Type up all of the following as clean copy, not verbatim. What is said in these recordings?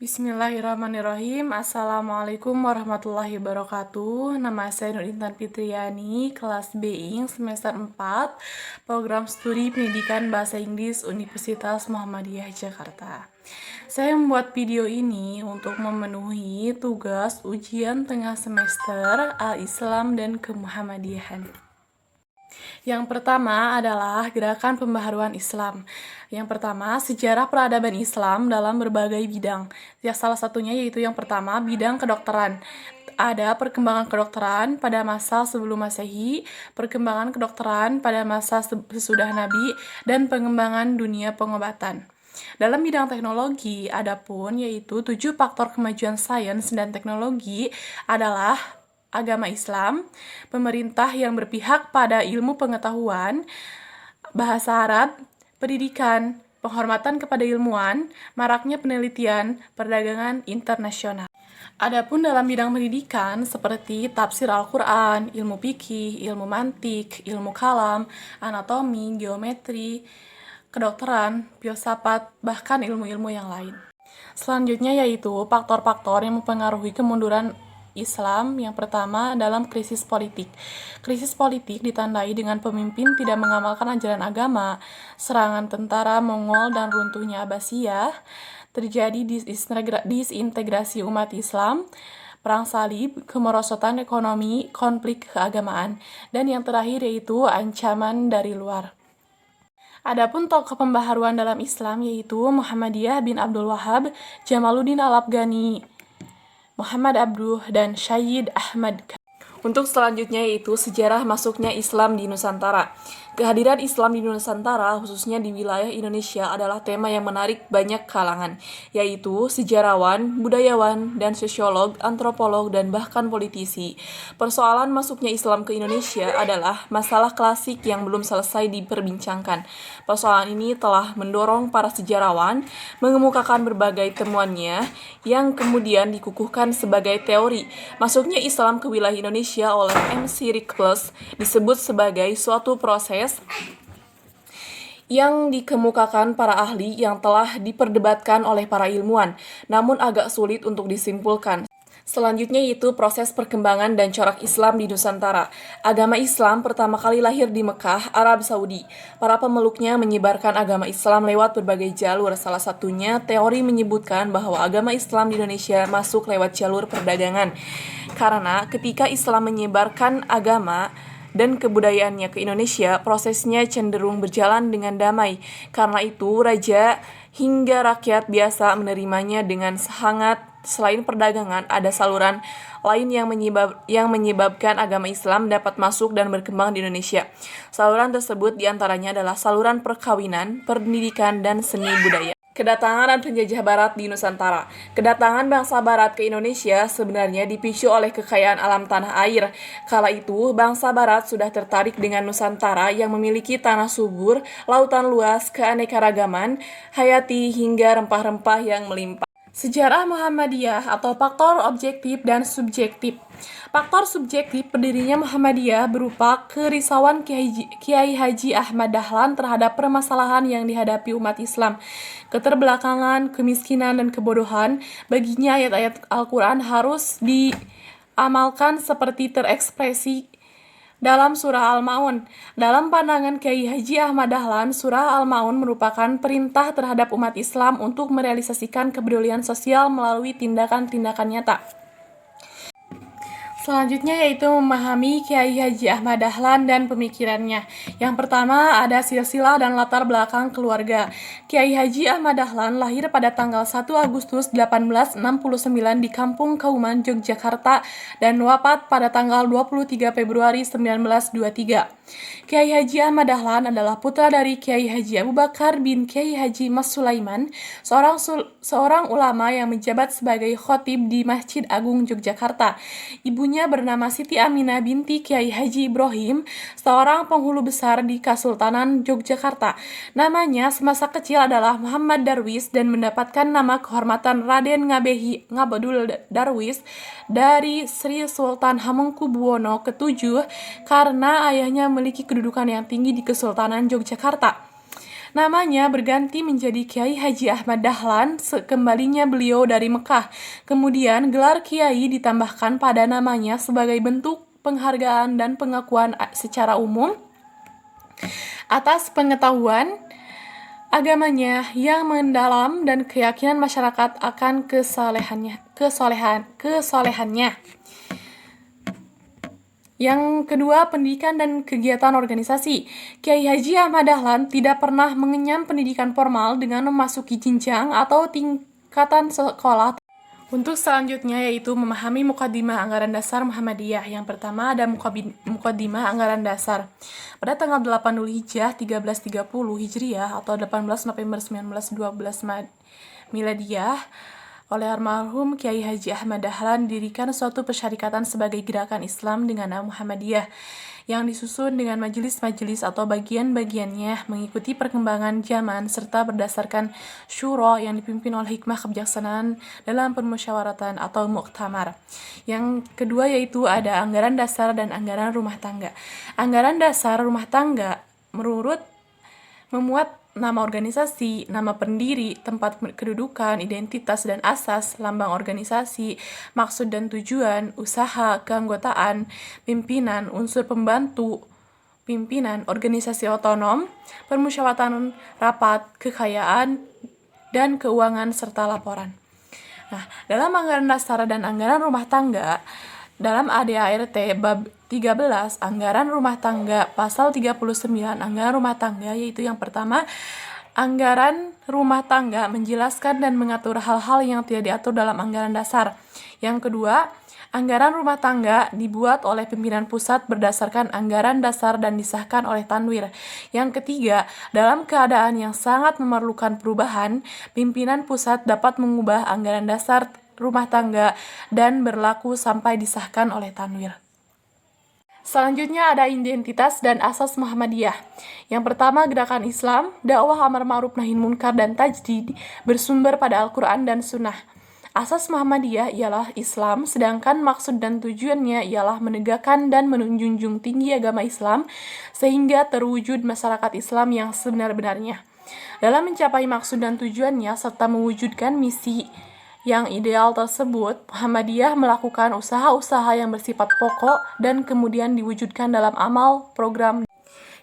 Bismillahirrahmanirrahim. Assalamualaikum warahmatullahi wabarakatuh. Nama saya Nur Intan Fitriani, kelas B ING semester 4, program studi pendidikan bahasa Inggris Universitas Muhammadiyah Jakarta. Saya membuat video ini untuk memenuhi tugas ujian tengah semester Al-Islam dan Kemuhammadiyahan. Yang pertama adalah gerakan pembaharuan Islam. Yang pertama, sejarah peradaban Islam dalam berbagai bidang. Ya, salah satunya yaitu yang pertama, bidang kedokteran. Ada perkembangan kedokteran pada masa sebelum Masehi, perkembangan kedokteran pada masa sesudah Nabi, dan pengembangan dunia pengobatan. Dalam bidang teknologi, adapun yaitu 7 faktor kemajuan sains dan teknologi adalah agama Islam, pemerintah yang berpihak pada ilmu pengetahuan, bahasa Arab, pendidikan, penghormatan kepada ilmuwan, maraknya penelitian, perdagangan internasional. Adapun dalam bidang pendidikan seperti tafsir Al-Quran, ilmu fikih, ilmu mantik, ilmu kalam, anatomi, geometri, kedokteran, filsafat, bahkan ilmu-ilmu yang lain. Selanjutnya yaitu faktor-faktor yang mempengaruhi kemunduran Islam. Yang pertama dalam krisis politik. Krisis politik ditandai dengan pemimpin tidak mengamalkan ajaran agama, serangan tentara Mongol dan runtuhnya Abbasiyah, terjadi disintegrasi umat Islam, perang salib, kemerosotan ekonomi, konflik keagamaan, dan yang terakhir yaitu ancaman dari luar. Adapun tokoh pembaharuan dalam Islam yaitu Muhammadiyah bin Abdul Wahab, Jamaluddin Al-Afghani, Muhammad Abduh, dan Syed Ahmad. Untuk selanjutnya yaitu sejarah masuknya Islam di Nusantara. Kehadiran Islam di Nusantara, khususnya di wilayah Indonesia, adalah tema yang menarik banyak kalangan, yaitu sejarawan, budayawan, dan sosiolog, antropolog, dan bahkan politisi. Persoalan masuknya Islam ke Indonesia adalah masalah klasik yang belum selesai diperbincangkan. Persoalan ini telah mendorong para sejarawan mengemukakan berbagai temuannya yang kemudian dikukuhkan sebagai teori. Masuknya Islam ke wilayah Indonesia oleh MC Rickles disebut sebagai suatu proses yang dikemukakan para ahli yang telah diperdebatkan oleh para ilmuwan, namun agak sulit untuk disimpulkan. Selanjutnya yaitu proses perkembangan dan corak Islam di Nusantara. Agama Islam pertama kali lahir di Mekah, Arab Saudi. Para pemeluknya menyebarkan agama Islam lewat berbagai jalur. Salah satunya teori menyebutkan bahwa agama Islam di Indonesia masuk lewat jalur perdagangan. Karena ketika Islam menyebarkan agama dan kebudayaannya ke Indonesia, prosesnya cenderung berjalan dengan damai. Karena itu, raja hingga rakyat biasa menerimanya dengan hangat. Selain perdagangan, ada saluran lain yang menyebabkan agama Islam dapat masuk dan berkembang di Indonesia. Saluran tersebut diantaranya adalah saluran perkawinan, pendidikan, dan seni budaya. Kedatangan dan penjajah Barat di Nusantara. Kedatangan bangsa Barat ke Indonesia sebenarnya dipicu oleh kekayaan alam tanah air. Kala itu, bangsa Barat sudah tertarik dengan Nusantara yang memiliki tanah subur, lautan luas, keanekaragaman, hayati, hingga rempah-rempah yang melimpah. Sejarah Muhammadiyah atau faktor objektif dan subjektif. Faktor subjektif berdirinya Muhammadiyah berupa kerisauan Kiai Haji Ahmad Dahlan terhadap permasalahan yang dihadapi umat Islam, keterbelakangan, kemiskinan, dan kebodohan. Baginya ayat-ayat Al-Quran harus diamalkan seperti terekspresi dalam surah Al-Ma'un. Dalam pandangan Kiai Haji Ahmad Dahlan, surah Al-Ma'un merupakan perintah terhadap umat Islam untuk merealisasikan kepedulian sosial melalui tindakan-tindakan nyata. Selanjutnya yaitu memahami Kiai Haji Ahmad Dahlan dan pemikirannya. Yang pertama ada silsilah dan latar belakang keluarga. Kiai Haji Ahmad Dahlan lahir pada tanggal 1 Agustus 1869 di Kampung Kauman, Yogyakarta dan wafat pada tanggal 23 Februari 1923. Kiai Haji Ahmad Dahlan adalah putra dari Kiai Haji Abu Bakar bin Kiai Haji Mas Sulaiman, seorang ulama yang menjabat sebagai khotib di Masjid Agung Yogyakarta. Ibunya bernama Siti Aminah binti Kiai Haji Ibrahim, seorang penghulu besar di Kesultanan Yogyakarta. Namanya semasa kecil adalah Muhammad Darwis dan mendapatkan nama kehormatan Raden Ngabdul Darwis dari Sri Sultan Hamengkubuwono ke-7 karena ayahnya memiliki kedudukan yang tinggi di Kesultanan Yogyakarta. Namanya berganti menjadi Kiai Haji Ahmad Dahlan kembalinya beliau dari Mekah. Kemudian gelar Kiai ditambahkan pada namanya sebagai bentuk penghargaan dan pengakuan secara umum atas pengetahuan agamanya yang mendalam dan keyakinan masyarakat akan kesolehannya. Yang kedua, pendidikan dan kegiatan organisasi. Kiai Haji Ahmad Dahlan tidak pernah mengenyam pendidikan formal dengan memasuki jenjang atau tingkatan sekolah. Untuk selanjutnya yaitu memahami Muqaddimah Anggaran Dasar Muhammadiyah. Yang pertama ada Muqaddimah Anggaran Dasar. Pada tanggal 8 Dzulhijjah 1330 Hijriah atau 18 November 1912 Miladiyah oleh almarhum Kiai Haji Ahmad Dahlan didirikan suatu persyarikatan sebagai gerakan Islam dengan nama Muhammadiyah yang disusun dengan majelis-majelis atau bagian-bagiannya mengikuti perkembangan zaman serta berdasarkan syuro yang dipimpin oleh hikmah kebijaksanaan dalam permusyawaratan atau muktamar. Yang kedua yaitu ada anggaran dasar dan anggaran rumah tangga. Anggaran dasar rumah tangga memuat nama organisasi, nama pendiri, tempat kedudukan, identitas dan asas, lambang organisasi, maksud dan tujuan, usaha, keanggotaan, pimpinan, unsur pembantu, pimpinan, organisasi otonom, permusyawaratan rapat, kekayaan, dan keuangan serta laporan. Nah, dalam anggaran dasar dan anggaran rumah tangga, dalam ADART bab 13 anggaran rumah tangga pasal 39 anggaran rumah tangga yaitu yang pertama anggaran rumah tangga menjelaskan dan mengatur hal-hal yang tidak diatur dalam anggaran dasar. Yang kedua, anggaran rumah tangga dibuat oleh pimpinan pusat berdasarkan anggaran dasar dan disahkan oleh Tanwir. Yang ketiga, dalam keadaan yang sangat memerlukan perubahan, pimpinan pusat dapat mengubah anggaran dasar rumah tangga dan berlaku sampai disahkan oleh Tanwir. Selanjutnya ada identitas dan asas Muhammadiyah. Yang pertama, gerakan Islam, dakwah amar ma'ruf nahi munkar dan tajdid bersumber pada Al-Quran dan Sunnah. Asas Muhammadiyah ialah Islam, sedangkan maksud dan tujuannya ialah menegakkan dan menjunjung tinggi agama Islam sehingga terwujud masyarakat Islam yang sebenar-benarnya. Dalam mencapai maksud dan tujuannya serta mewujudkan misi yang ideal tersebut, Muhammadiyah melakukan usaha-usaha yang bersifat pokok dan kemudian diwujudkan dalam amal program.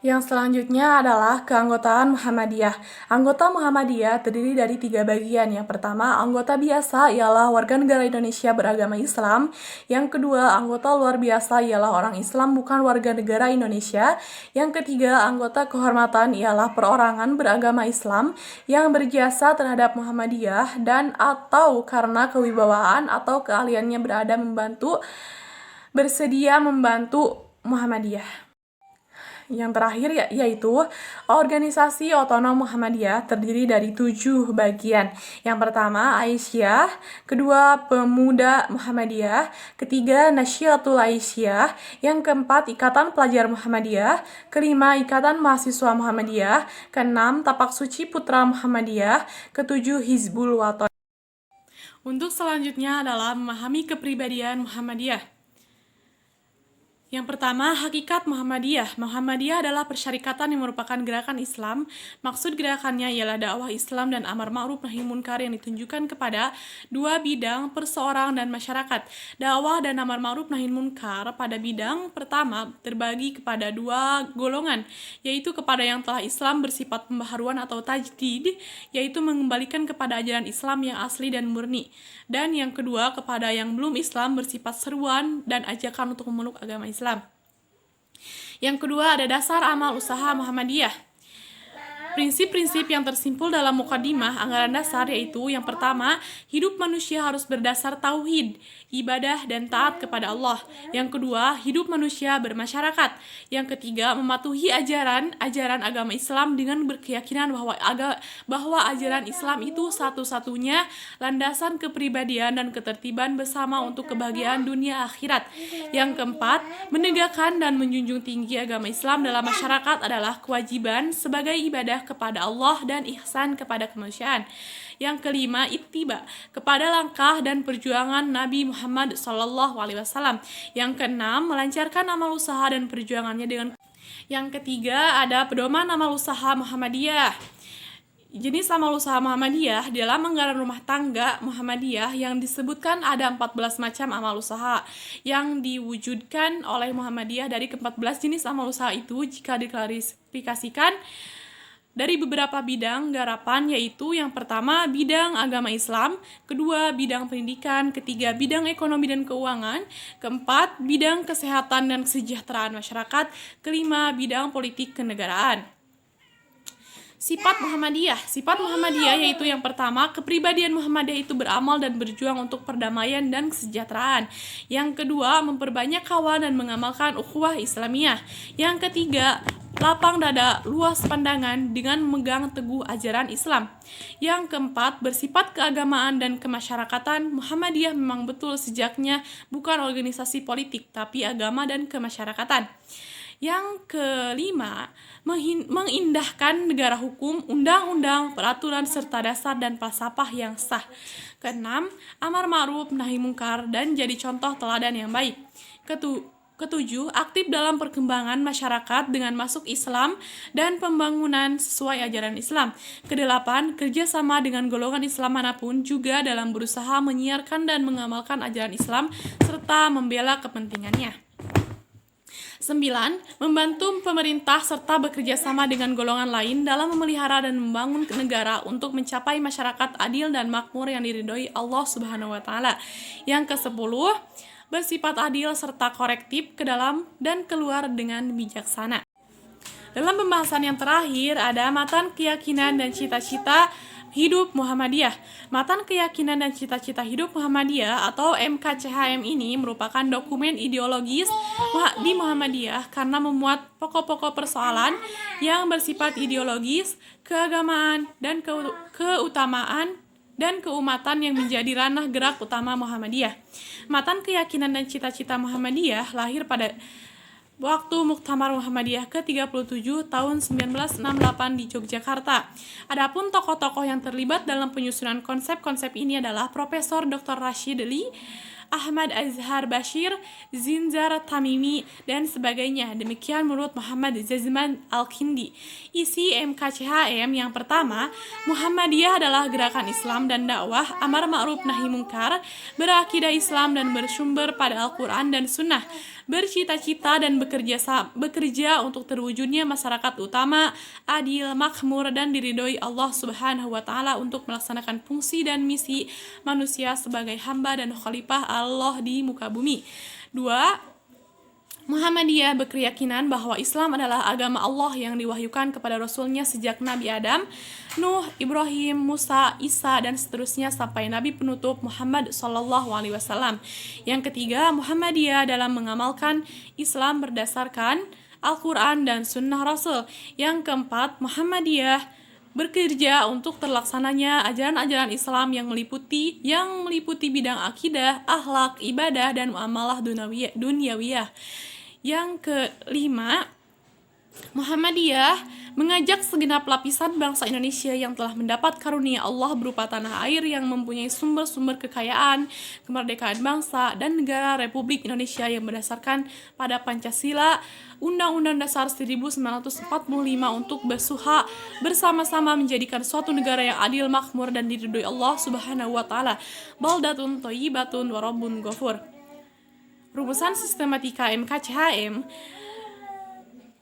Yang selanjutnya adalah keanggotaan Muhammadiyah. Anggota Muhammadiyah terdiri dari 3 bagian. Yang pertama, anggota biasa ialah warga negara Indonesia beragama Islam. Yang kedua, anggota luar biasa ialah orang Islam bukan warga negara Indonesia. Yang ketiga, anggota kehormatan ialah perorangan beragama Islam yang berjasa terhadap Muhammadiyah dan atau karena kewibawaan atau keahliannya bersedia membantu Muhammadiyah. Yang terakhir yaitu organisasi otonom Muhammadiyah terdiri dari 7 bagian. Yang pertama Aisyah, kedua Pemuda Muhammadiyah, ketiga Nasyiatul Aisyah, yang keempat Ikatan Pelajar Muhammadiyah, kelima Ikatan Mahasiswa Muhammadiyah, keenam Tapak Suci Putra Muhammadiyah, ketujuh Hizbul Wathan. Untuk selanjutnya adalah memahami kepribadian Muhammadiyah. Yang pertama, hakikat Muhammadiyah. Muhammadiyah adalah persyarikatan yang merupakan gerakan Islam. Maksud gerakannya ialah dakwah Islam dan amar ma'ruf nahi munkar yang ditunjukkan kepada 2 bidang perseorang dan masyarakat. Dakwah dan amar ma'ruf nahi munkar pada bidang pertama terbagi kepada 2 golongan, yaitu kepada yang telah Islam bersifat pembaharuan atau tajdid, yaitu mengembalikan kepada ajaran Islam yang asli dan murni. Dan yang kedua, kepada yang belum Islam bersifat seruan dan ajakan untuk memeluk agama Islam. Yang kedua ada dasar amal usaha Muhammadiyah. Prinsip-prinsip yang tersimpul dalam Muqaddimah anggaran dasar yaitu yang pertama, hidup manusia harus berdasar tauhid, ibadah dan taat kepada Allah. Yang kedua, hidup manusia bermasyarakat. Yang ketiga, mematuhi ajaran agama Islam dengan berkeyakinan bahwa ajaran Islam itu satu-satunya landasan kepribadian dan ketertiban bersama untuk kebahagiaan dunia akhirat. Yang keempat, menegakkan dan menjunjung tinggi agama Islam dalam masyarakat adalah kewajiban sebagai ibadah kepada Allah dan ihsan kepada kemanusiaan. Yang kelima, ittiba kepada langkah dan perjuangan Nabi Muhammad SAW. Yang keenam, melancarkan amal usaha dan perjuangannya dengan. Yang ketiga, ada pedoman amal usaha Muhammadiyah. Jenis amal usaha Muhammadiyah dalam anggaran rumah tangga Muhammadiyah yang disebutkan ada 14 macam amal usaha yang diwujudkan oleh Muhammadiyah. Dari ke-14 jenis amal usaha itu jika diklarifikasikan dari beberapa bidang garapan, yaitu yang pertama bidang agama Islam, kedua bidang pendidikan, ketiga bidang ekonomi dan keuangan, keempat bidang kesehatan dan kesejahteraan masyarakat, kelima bidang politik kenegaraan. Sifat Muhammadiyah yaitu yang pertama, kepribadian Muhammadiyah itu beramal dan berjuang untuk perdamaian dan kesejahteraan. Yang kedua, memperbanyak kawan dan mengamalkan ukhuwah Islamiyah. Yang ketiga, lapang dada, luas pandangan dengan memegang teguh ajaran Islam. Yang keempat, bersifat keagamaan dan kemasyarakatan. Muhammadiyah memang betul sejaknya bukan organisasi politik, tapi agama dan kemasyarakatan. Yang kelima, mengindahkan negara hukum, undang-undang, peraturan, serta dasar dan falsafah yang sah. Keenam, amar ma'ruf, nahi mungkar, dan jadi contoh teladan yang baik. Ketujuh, aktif dalam perkembangan masyarakat dengan masuk Islam dan pembangunan sesuai ajaran Islam. Kedelapan, kerjasama dengan golongan Islam manapun juga dalam berusaha menyiarkan dan mengamalkan ajaran Islam serta membela kepentingannya. 9. Membantu pemerintah serta bekerja sama dengan golongan lain dalam memelihara dan membangun negara untuk mencapai masyarakat adil dan makmur yang diridhoi Allah Subhanahu wa taala. Yang ke-10, bersifat adil serta korektif ke dalam dan keluar dengan bijaksana. Dalam pembahasan yang terakhir ada matan keyakinan dan cita-cita hidup Muhammadiyah. Matan keyakinan dan cita-cita hidup Muhammadiyah atau MKCHM ini merupakan dokumen ideologis di Muhammadiyah karena memuat pokok-pokok persoalan yang bersifat ideologis, keagamaan, dan keutamaan dan keumatan yang menjadi ranah gerak utama Muhammadiyah. Matan keyakinan dan cita-cita Muhammadiyah lahir pada waktu Muktamar Muhammadiyah ke-37 tahun 1968 di Yogyakarta. Adapun tokoh-tokoh yang terlibat dalam penyusunan konsep-konsep ini adalah Profesor Dr. Rashid Ali, Ahmad Azhar Bashir, Zinzar Tamimi, dan sebagainya. Demikian menurut Muhammad Zazman Al-Kindi. Isi MKCHM yang pertama, Muhammadiyah adalah gerakan Islam dan dakwah, amar ma'ruf nahi mungkar, berakidah Islam dan bersumber pada Al-Quran dan Sunnah, bercita-cita dan bekerja untuk terwujudnya masyarakat utama, adil, makmur, dan diridhoi Allah Subhanahu wa taala untuk melaksanakan fungsi dan misi manusia sebagai hamba dan khalifah Allah di muka bumi. 2. Muhammadiyah berkeyakinan bahwa Islam adalah agama Allah yang diwahyukan kepada Rasulnya sejak Nabi Adam, Nuh, Ibrahim, Musa, Isa, dan seterusnya sampai Nabi penutup Muhammad SAW. Yang ketiga, Muhammadiyah dalam mengamalkan Islam berdasarkan Al-Quran dan Sunnah Rasul. Yang keempat, Muhammadiyah bekerja untuk terlaksananya ajaran-ajaran Islam yang meliputi bidang akidah, akhlak, ibadah, dan muamalah duniawiyah. Yang kelima, Muhammadiyah mengajak segenap lapisan bangsa Indonesia yang telah mendapat karunia Allah berupa tanah air yang mempunyai sumber-sumber kekayaan, kemerdekaan bangsa, dan negara Republik Indonesia yang berdasarkan pada Pancasila, Undang-Undang Dasar 1945 untuk berusaha bersama-sama menjadikan suatu negara yang adil, makmur, dan diridhoi Allah Subhanahu wa taala. Baldatun thayyibatun wa rabbun ghafur. Rumusan sistematika MKCHM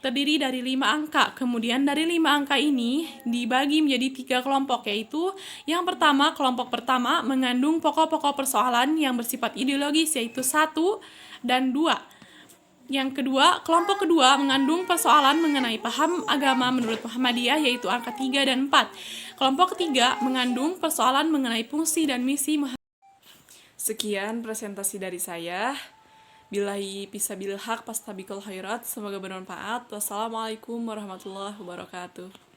terdiri dari 5 angka. Kemudian dari 5 angka ini dibagi menjadi 3 kelompok, yaitu yang pertama, kelompok pertama mengandung pokok-pokok persoalan yang bersifat ideologis, yaitu 1 dan 2. Yang kedua, kelompok kedua mengandung persoalan mengenai paham agama menurut Muhammadiyah, yaitu angka 3 dan 4. Kelompok ketiga mengandung persoalan mengenai fungsi dan misi Muhammadiyah. Sekian presentasi dari saya. Billahi pisabil haq, pastabiqul khairat. Semoga bermanfaat. Wassalamualaikum warahmatullahi wabarakatuh.